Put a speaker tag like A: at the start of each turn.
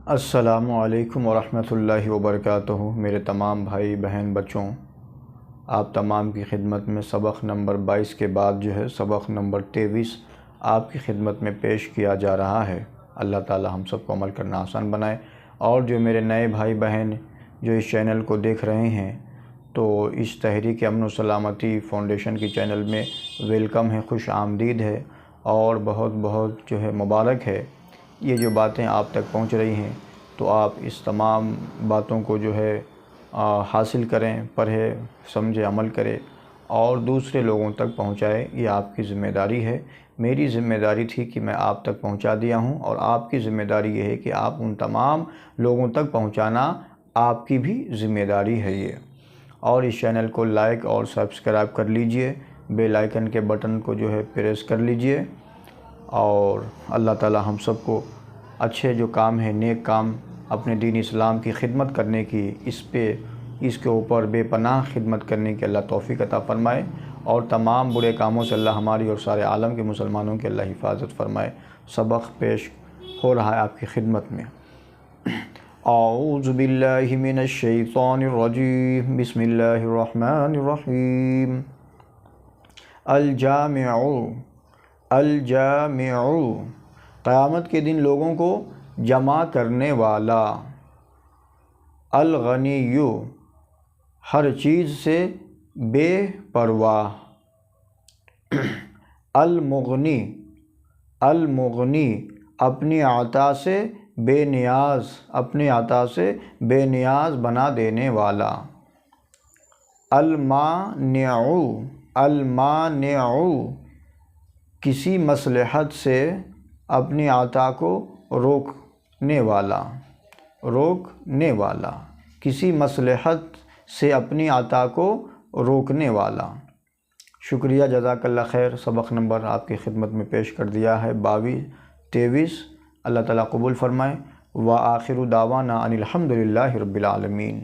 A: السلام علیکم ورحمۃ اللہ وبرکاتہ۔ میرے تمام بھائی بہن بچوں، آپ تمام کی خدمت میں سبق نمبر 22 کے بعد سبق نمبر 23 آپ کی خدمت میں پیش کیا جا رہا ہے۔ اللہ تعالی ہم سب کو عمل کرنا آسان بنائے، اور جو میرے نئے بھائی بہن جو اس چینل کو دیکھ رہے ہیں تو اس تحریک امن و سلامتی فاؤنڈیشن کی چینل میں ویلکم ہے، خوش آمدید ہے، اور بہت بہت مبارک ہے۔ یہ جو باتیں آپ تک پہنچ رہی ہیں تو آپ اس تمام باتوں کو حاصل کریں، پڑھیں، سمجھیں، عمل کریں اور دوسرے لوگوں تک پہنچائیں۔ یہ آپ کی ذمہ داری ہے۔ میری ذمہ داری تھی کہ میں آپ تک پہنچا دیا ہوں، اور آپ کی ذمہ داری یہ ہے کہ آپ ان تمام لوگوں تک پہنچانا آپ کی بھی ذمہ داری ہے یہ۔ اور اس چینل کو لائک اور سبسکرائب کر لیجئے، بیل آئیکن کے بٹن کو پریس کر لیجئے، اور اللہ تعالی ہم سب کو اچھے جو کام ہیں، نیک کام اپنے دین اسلام کی خدمت کرنے کی، اس کے اوپر بے پناہ خدمت کرنے کی اللہ توفیق عطا فرمائے، اور تمام برے کاموں سے اللہ ہماری اور سارے عالم کے مسلمانوں کی اللہ حفاظت فرمائے۔ سبق پیش ہو رہا ہے آپ کی خدمت میں۔ اعوذ باللہ من الشیطان الرجیم، بسم اللہ الرحمن الرحیم۔ الجامع، الجامع، قیامت کے دن لوگوں کو جمع کرنے والا۔ الغنی، ہر چیز سے بے پرواہ۔ المغنی، المغنی، اپنی عطا سے بے نیاز، اپنی عطا سے بے نیاز بنا دینے والا۔ المانع، المانع، کسی مصلحت سے اپنی عطا کو روکنے والا، روکنے والا، کسی مصلحت سے اپنی عطا کو روکنے والا۔ شکریہ، جزاک اللہ خیر۔ سبق نمبر آپ کی خدمت میں پیش کر دیا ہے 23۔ اللہ تعالیٰ قبول فرمائے۔ وآخر دعوانا ان الحمد للہ رب العالمین۔